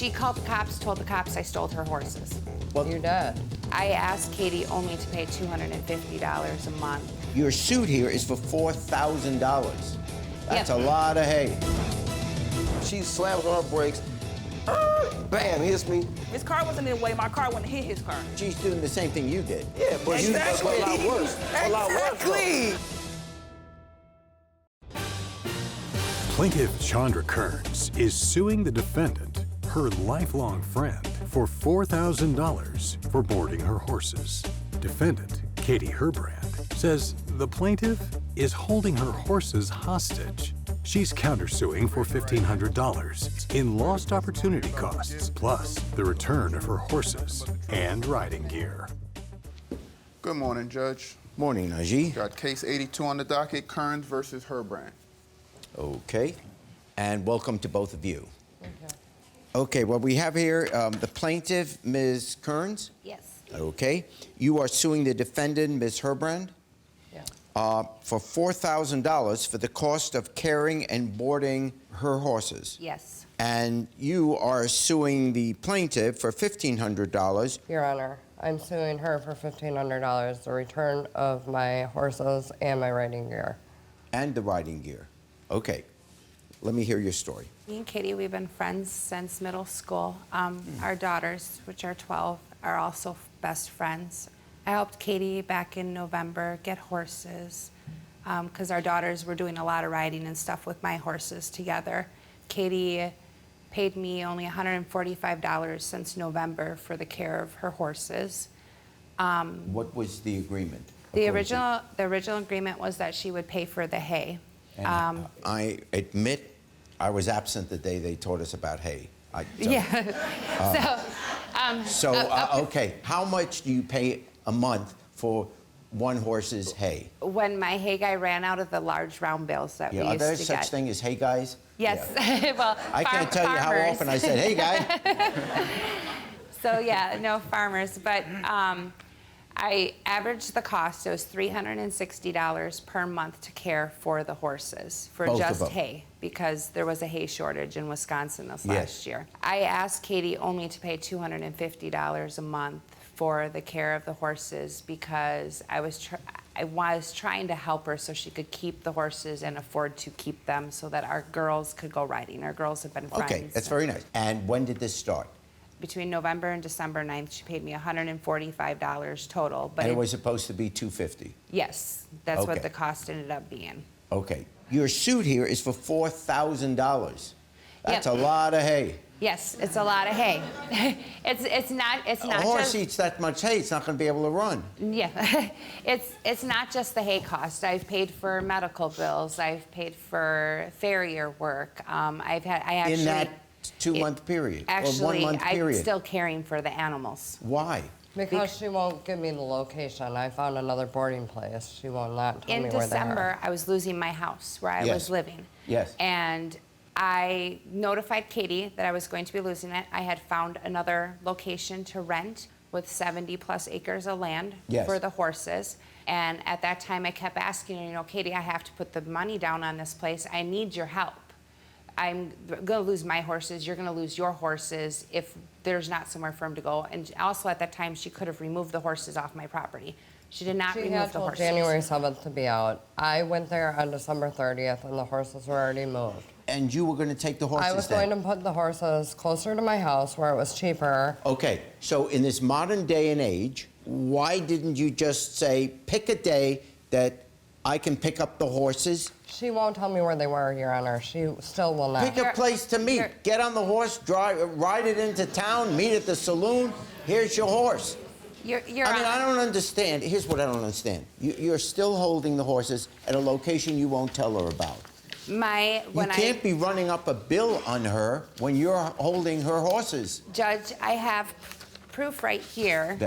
She called the cops, told the cops I stole her horses. Well, you did. I asked Katie only to pay $250 a month. Your suit here is for $4,000. That's a lot of hay. She slams on her brakes. Bam, hits me. His car wasn't in the way. My car wouldn't hit his car. She's doing the same thing you did. Yeah, but Exactly. you a lot worse. A lot worse. Exactly. Plaintiff Chandra Cearns is suing the defendant, her lifelong friend, for $4,000 for boarding her horses. Defendant, Katie Herband, says the plaintiff is holding her horses hostage. She's countersuing for $1,500 in lost opportunity costs, plus the return of her horses and riding gear. Good morning, Judge. Morning, Najee. Got case 82 on the docket, Cearns versus Herband. Okay, and welcome to both of you. Okay, what we have here, the plaintiff, Ms. Cearns. Yes. Okay, you are suing the defendant, Ms. Herband, for $4,000 for the cost of carrying and boarding her horses. Yes. And you are suing the plaintiff for $1,500. Your Honor, I'm suing her for $1,500, the return of my horses and my riding gear. And the riding gear. Okay, let me hear your story. Me and Katie, we've been friends since middle school. Our daughters, which are 12, are also best friends. I helped Katie back in November get horses because our daughters were doing a lot of riding and stuff with my horses together. Katie paid me only $145 since November for the care of her horses. What was the agreement? The original agreement was that she would pay for the hay. And I admit I was absent the day they taught us about hay. Okay, how much do you pay a month for one horse's hay? When my hay guy ran out of the large round bales that we used to get. Are there such thing as hay guys? Yes. Yeah. Well, I can't tell you how often I said, hey, guy. So, yeah, no farmers. But I averaged the cost. It was $360 per month to care for the horses, for Both just of them. hay, because there was a hay shortage in Wisconsin this last year. I asked Katie only to pay $250 a month for the care of the horses because I was trying to help her so she could keep the horses and afford to keep them so that our girls could go riding. Our girls have been friends. Okay, that's very nice. And when did this start? Between November and December 9th, she paid me $145 total. But And it was supposed to be $250. Yes, that's Okay. what the cost ended up being. Okay. Your suit here is for $4,000. That's a lot of hay. Yes, it's a lot of hay. it's not A horse just, eats that much hay, it's not going to be able to run. yeah. it's not just the hay cost. I've paid for medical bills. I've paid for farrier work. I actually In that 2-month period, or actually 1-month period. I'm still caring for the animals. Why? Because she won't give me the location. I found another boarding place. She will not tell me where they are. In December, I was losing my house where I was living. Yes. And I notified Katie that I was going to be losing it. I had found another location to rent with 70+ acres of land for the horses. And at that time, I kept asking her, Katie, I have to put the money down on this place. I need your help. I'm going to lose my horses. You're going to lose your horses if there's not somewhere for them to go. And also at that time, she could have removed the horses off my property. She did not remove the horses. January 7th to be out. I went there on December 30th, and the horses were already moved. And you were going to take the horses I was going to put the horses closer to my house where it was cheaper. Okay, so in this modern day and age, why didn't you just say, pick a day that I can pick up the horses? She won't tell me where they were, Your Honor. She still will not. Pick a place to meet. Get on the horse, ride it into town, meet at the saloon. Here's your horse. I don't understand. Here's what I don't understand. You're still holding the horses at a location you won't tell her about. You can't be running up a bill on her when you're holding her horses. Judge, I have proof right here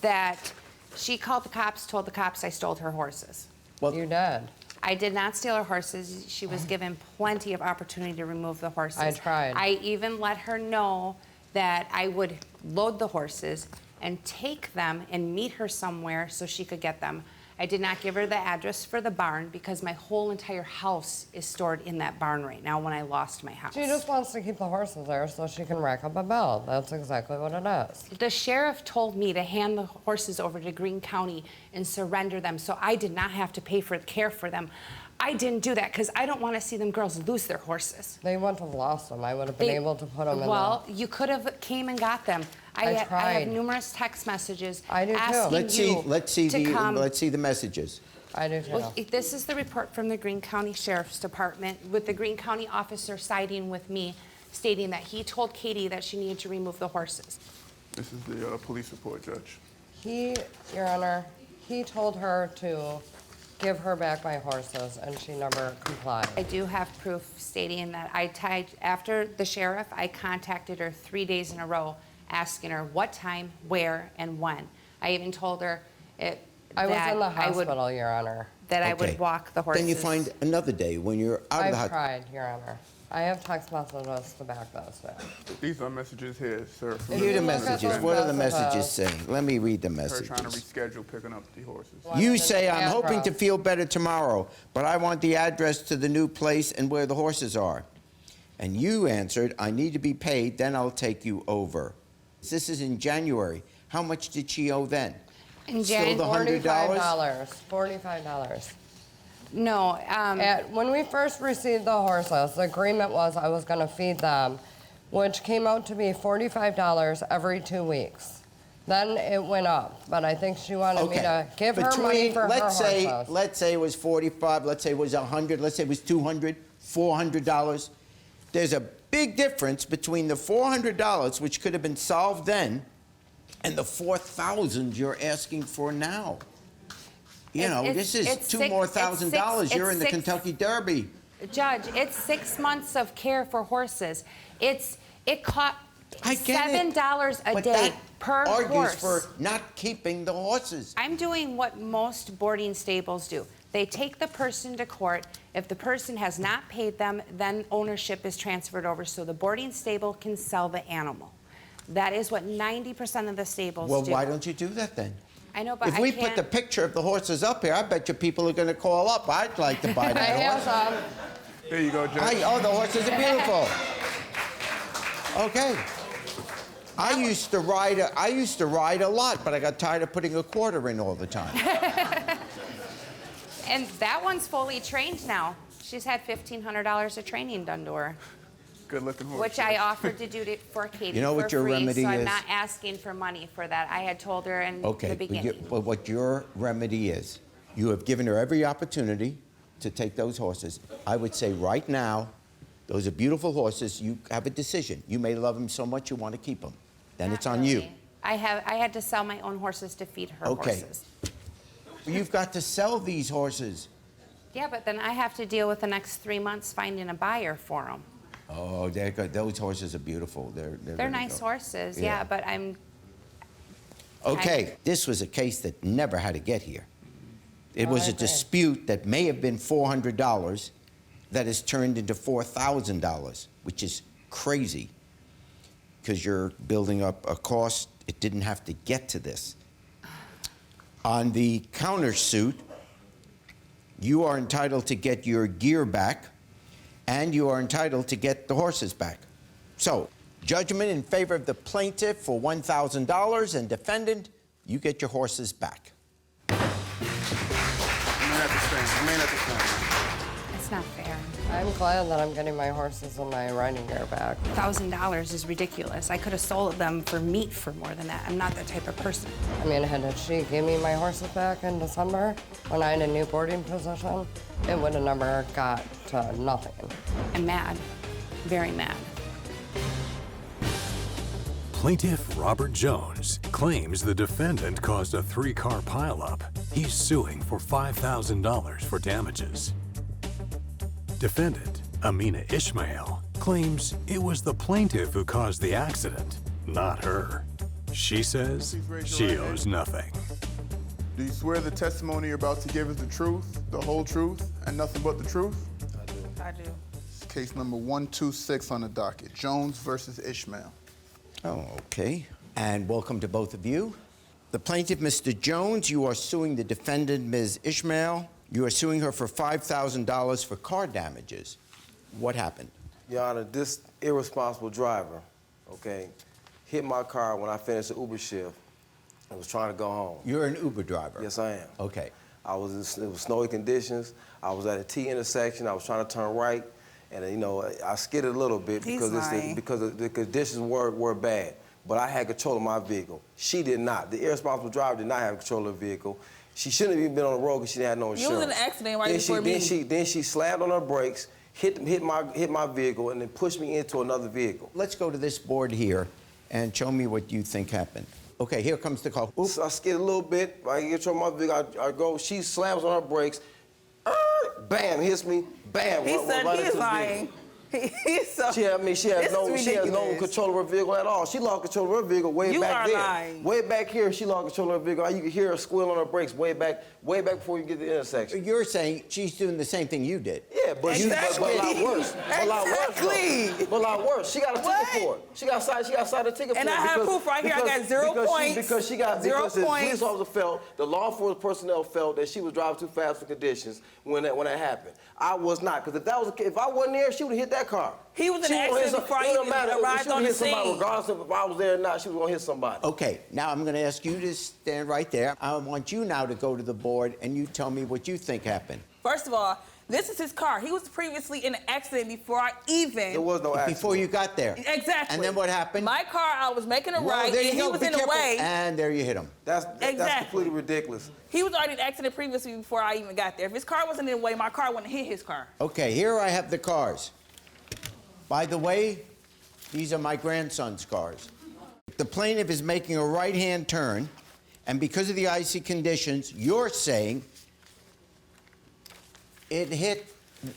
that she called the cops, told the cops I stole her horses. Well, you did. I did not steal her horses. She was given plenty of opportunity to remove the horses. I tried. I even let her know that I would load the horses and take them and meet her somewhere so she could get them. I did not give her the address for the barn because my whole entire house is stored in that barn right now when I lost my house. She just wants to keep the horses there so she can rack up a bill. That's exactly what it is. The sheriff told me to hand the horses over to Greene County and surrender them so I did not have to pay for care for them. I didn't do that because I don't want to see them girls lose their horses. They wouldn't have lost them. I would have been able to put them in Well, you could have came and got them. I have tried. numerous text messages I do too. asking Let's see to come. let's see the messages. I do too. Well, this is the report from the Greene County Sheriff's Department with the Greene County officer siding with me, stating that he told Katie that she needed to remove the horses. This is the police report, Judge. Your Honor, he told her to give her back my horses, and she never complied. I do have proof stating that after the sheriff, I contacted her 3 days in a row, asking her what time, where, and when. I even told her I was in the hospital, Your Honor. that I Okay. would walk the horses. Then you find another day when you're out of the I've hospital. tried, Your Honor. I have text messages to back those up. These are messages here, sir. from Here are the look at messages. those What are the messages messages. saying? Let me read the Her messages. trying to reschedule picking up the horses. You say, I'm hoping to Address. feel better tomorrow, but I want the address to the new place and where the horses are. And you answered, I need to be paid, then I'll take you over. This is in January. How much did she owe then? In Still the $100? $45. No, When we first received the horses, the agreement was I was going to feed them, which came out to be $45 every 2 weeks. Then it went up, but I think she wanted me to give her money for her horses. Let's say it was 45, let's say it was 100, let's say it was 200, $400. There's a big difference between the $400, which could have been solved then, and the $4,000 you're asking for now. You know, this is $2,000 more. You're in the Kentucky Derby. Judge, it's 6 months of care for horses. It cost I get it. $7 a But day that per argues horse. for not keeping the horses. I'm doing what most boarding stables do. They take the person to court. If the person has not paid them, then ownership is transferred over so the boarding stable can sell the animal. That is what 90% of the stables do. Well, why don't you do that then? I know, but If we put the picture of the horses up here, I bet you people are going to call up. I'd like to buy I that have horse. some. There you go, Judge. Oh, the horses are beautiful. Okay. I used to ride a lot, but I got tired of putting a quarter in all the time. And that one's fully trained now. She's had $1,500 of training done to her. Good-looking horse. Which I offered to do for Katie You know what for your free, remedy so I'm is? not asking for money for that. I had told her in the Okay, beginning. but what your remedy is, you have given her every opportunity to take those horses. I would say right now, those are beautiful horses. You have a decision. You may love them so much you want to keep them. Then Not it's on you. really. I had to sell my own horses to feed her Okay. horses. You've got to sell these horses. Yeah, but then I have to deal with the next 3 months finding a buyer for them. Oh, they're good. Those horses are beautiful. They're They're nice horses, Yeah. yeah, but I'm... Okay, this was a case that never had to get here. It was a agree. dispute that may have been $400 that has turned into $4,000, which is crazy because you're building up a cost. It didn't have to get to this. On the countersuit, you are entitled to get your gear back and you are entitled to get the horses back. So, judgment in favor of the plaintiff for $1,000 and defendant, you get your horses back. Remain at the stand. It's not fair. I'm glad that I'm getting my horses and my riding gear back. $1,000 is ridiculous. I could have sold them for meat for more than that. I'm not that type of person. I mean, had she give me my horses back in December when I had a new boarding position, it would have never got to nothing. I'm mad, very mad. Plaintiff Robert Jones claims the defendant caused a 3-car pileup. He's suing for $5,000 for damages. Defendant Amina Ishmael claims it was the plaintiff who caused the accident, not her. She says she owes nothing. Do you swear the testimony you're about to give is the truth, the whole truth, and nothing but the truth? I do. It's case number 126 on the docket, Jones versus Ishmael. Oh, okay. And welcome to both of you. The plaintiff, Mr. Jones, you are suing the defendant, Ms. Ishmael. You are suing her for $5,000 for car damages. What happened? Your Honor, this irresponsible driver, okay, hit my car when I finished the Uber shift. I was trying to go home. You're an Uber driver? Yes, I am. Okay. It was snowy conditions. I was at a T intersection. I was trying to turn right, and you know, I skidded a little bit because the conditions were bad. But I had control of my vehicle. She did not. The irresponsible driver did not have control of the vehicle. She shouldn't have even been on the road because she didn't have no insurance. You was in an accident right before me. Then she slammed on her brakes, hit my vehicle, and then pushed me into another vehicle. Let's go to this board here and show me what you think happened. Okay, here comes the call. Oops. I skid a little bit. I get control of my vehicle. I go. She slams on her brakes. Bam! Hits me. Bam! He said right he's lying. She has no control of her vehicle at all. She lost control of her vehicle way back there. Lying. Way back here, she lost control of her vehicle. You can hear her squeal on her brakes way back before you get to the intersection. You're saying she's doing the same thing you did. Yeah, but exactly. but a lot worse. Exactly. But a lot worse. She got a ticket for it. She got cited a ticket for it. And I have proof right here. I got 0 points. Because the police officer felt, the law enforcement personnel felt that she was driving too fast for conditions when that happened. I was not, because if I wasn't there, she would have hit that car. He was in an accident before I even arrived on the scene. Regardless of if I was there or not, she was going to hit somebody. Okay, now I'm going to ask you to stand right there. I want you now to go to the board and you tell me what you think happened. First of all, this is his car. He was previously in an accident before I even... There was no accident. Before you got there. Exactly. And then what happened? My car, I was making a right, and he was in the way. And there you hit him. That's completely ridiculous. He was already in an accident previously before I even got there. If his car wasn't in the way, my car wouldn't hit his car. Okay, here I have the cars. By the way, these are my grandson's cars. The plaintiff is making a right-hand turn, and because of the icy conditions, you're saying it hit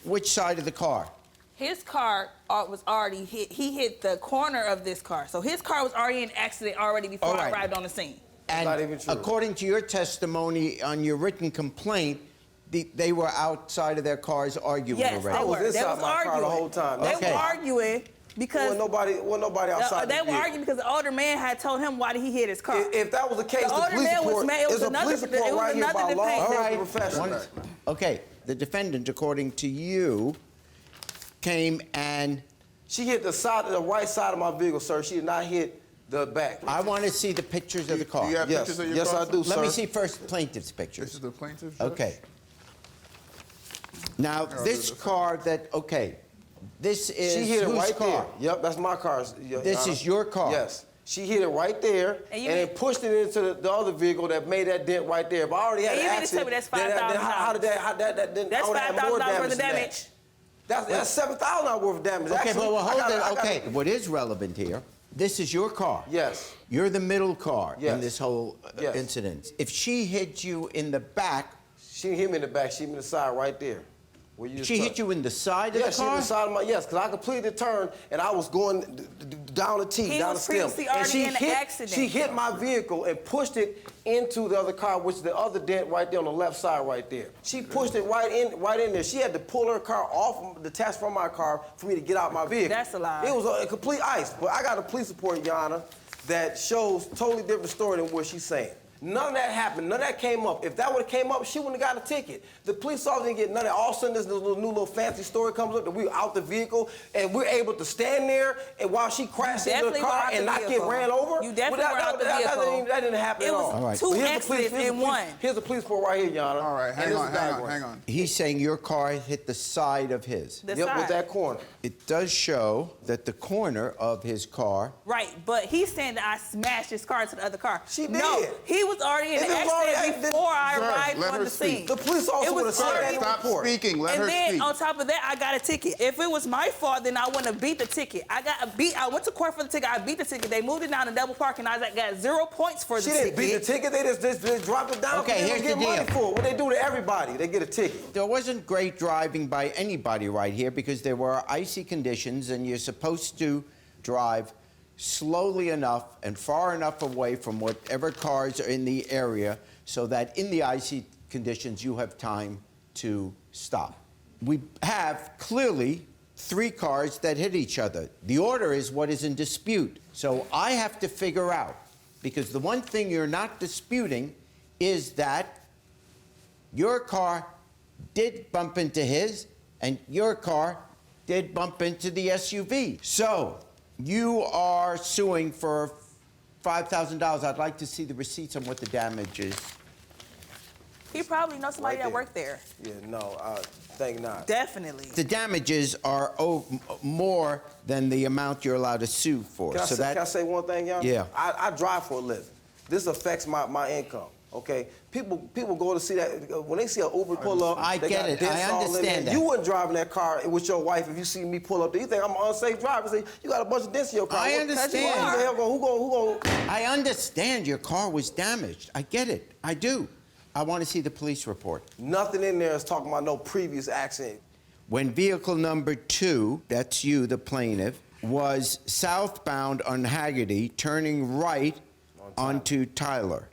which side of the car? His car was already hit. He hit the corner of this car. So his car was already in an accident already before I arrived on the scene. And not even true. According to your testimony on your written complaint, they were outside of their cars arguing already. Yes, they were. They was arguing the whole time. They were arguing because nobody outside. They were arguing because the older man had told him why did he hit his car. If that was the case, the older man was mad. It was another defendant. Okay, the defendant, according to you, came and she hit the right side of my vehicle, sir. She did not hit the back. I want to see the pictures of the car. Do you have pictures of your car? Yes, I do, sir. Let me see first plaintiff's pictures. This is the plaintiff? Okay. Now, this car this is she hit it right car? there. Yep, that's my car. This is your car? Yes. She hit it right there and then pushed it into the other vehicle that made that dent right there. If I already had an accident, that's $5,000. That's $5,000 worth of damage. That's $7,000 worth of damage. Okay, but hold it. What is relevant here? This is your car. Yes. You're the middle car in this whole incident. If she hit you in the back... She didn't hit me in the back. She hit me in the side right there. She hit you in the side of the car? Yes, she hit the side of my... Yes, because I completed the turn, and I was going down the T, down the stem. He was previously already in an accident. She hit my vehicle and pushed it into the other car, which is the other dent right there on the left side right there. She pushed it right in there. She had to pull her car off, detach from my car for me to get out my vehicle. That's a lie. It was a complete ice. But I got a police report, Your Honor, that shows totally different story than what she's saying. None of that happened. None of that came up. If that would have came up, she wouldn't have got a ticket. The police officer didn't get none of that. All of a sudden, this new little fancy story comes up that we were out the vehicle and we're able to stand there and while she crashed into the car and not get ran over. You definitely were out the vehicle. That didn't happen at all. It was two accidents in one. Here's the police report right here, Your Honor. All right, hang on. He's saying your car hit the side of his. Yep, with that corner. It does show that the corner of his car... Right, but he's saying that I smashed his car into the other car. She did. No, he was already in the accident before I arrived on the scene. The police officer would have said that in the report. Stop speaking. Let her speak. And then on top of that, I got a ticket. If it was my fault, then I wouldn't have beat the ticket. I went to court for the ticket. I beat the ticket. They moved it down to double park, and I got 0 points for the ticket. She didn't beat the ticket. They just dropped it down. Okay, here's the deal. Money for it. What they do to everybody, they get a ticket. There wasn't great driving by anybody right here because there were icy conditions, and you're supposed to drive slowly enough and far enough away from whatever cars are in the area so that in the icy conditions you have time to stop. We have clearly 3 cars that hit each other. The order is what is in dispute. So I have to figure out Because the one thing you're not disputing is that your car did bump into his, and your car did bump into the SUV. So you are suing for $5,000. I'd like to see the receipts on what the damage is. He probably knows somebody that worked there. Yeah, no, I think not. Definitely. The damages are more than the amount you're allowed to sue for. Can I say one thing, y'all? Yeah. I drive for a living. This affects my income, okay? People go to see that, when they see an Uber pull up, I get it, I understand that. You wouldn't drive in that car with your wife if you see me pull up there. You think I'm an unsafe driver. Say, you got a bunch of dents in your car. I understand. Who going? I understand your car was damaged. I get it, I do. I want to see the police report. Nothing in there is talking about no previous accident. When vehicle number 2, that's you, the plaintiff, was southbound on Haggerty, turning right onto Tyler.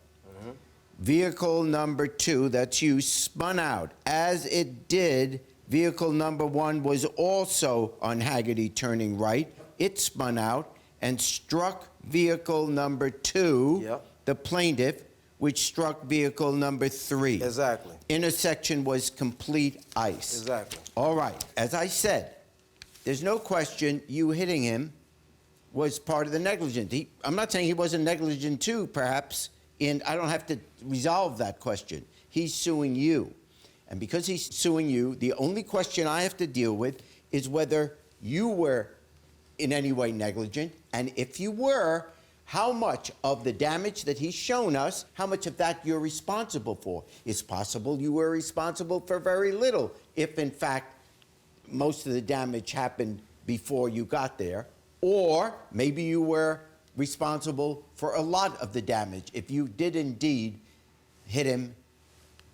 Vehicle number 2, that's you, spun out. As it did, vehicle number 1 was also on Haggerty, turning right. It spun out and struck vehicle number 2, the plaintiff, which struck vehicle number 3. Exactly. Intersection was complete ice. Exactly. All right. As I said, there's no question you hitting him was part of the negligence. I'm not saying he wasn't negligent too, perhaps, and I don't have to resolve that question. He's suing you. And because he's suing you, the only question I have to deal with is whether you were in any way negligent, and if you were, how much of the damage that he's shown us, how much of that you're responsible for? It's possible you were responsible for very little, if in fact most of the damage happened before you got there, or maybe you were responsible for a lot of the damage if you did indeed hit him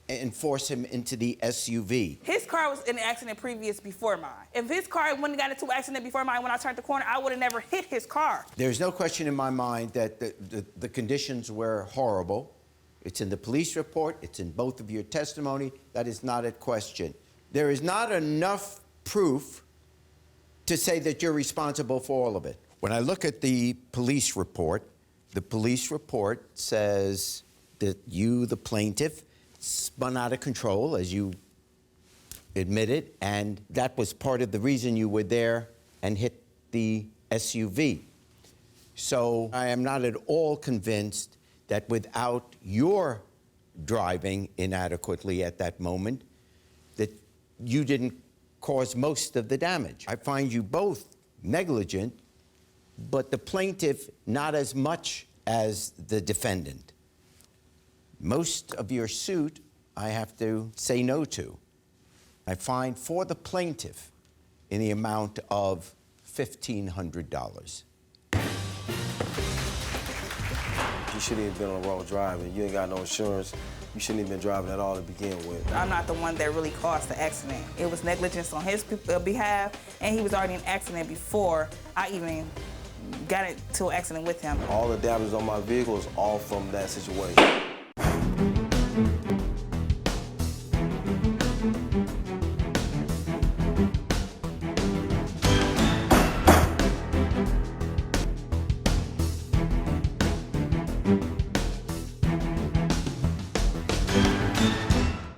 and force him into the SUV. His car was in an accident previous before mine. If his car wouldn't have got into an accident before mine when I turned the corner, I would have never hit his car. There's no question in my mind that the conditions were horrible. It's in the police report. It's in both of your testimony. That is not at question. There is not enough proof to say that you're responsible for all of it. When I look at the police report says that you, the plaintiff, spun out of control, as you admitted, and that was part of the reason you were there and hit the SUV. So I am not at all convinced that without your driving inadequately at that moment, that you didn't cause most of the damage. I find you both negligent, but the plaintiff not as much as the defendant. Most of your suit, I have to say no to. I find for the plaintiff in the amount of $1,500. You shouldn't even been on the road driving. You ain't got no insurance. You shouldn't even been driving at all to begin with. I'm not the one that really caused the accident. It was negligence on his behalf, and he was already in an accident before I even got into an accident with him. All the damage on my vehicle is all from that situation.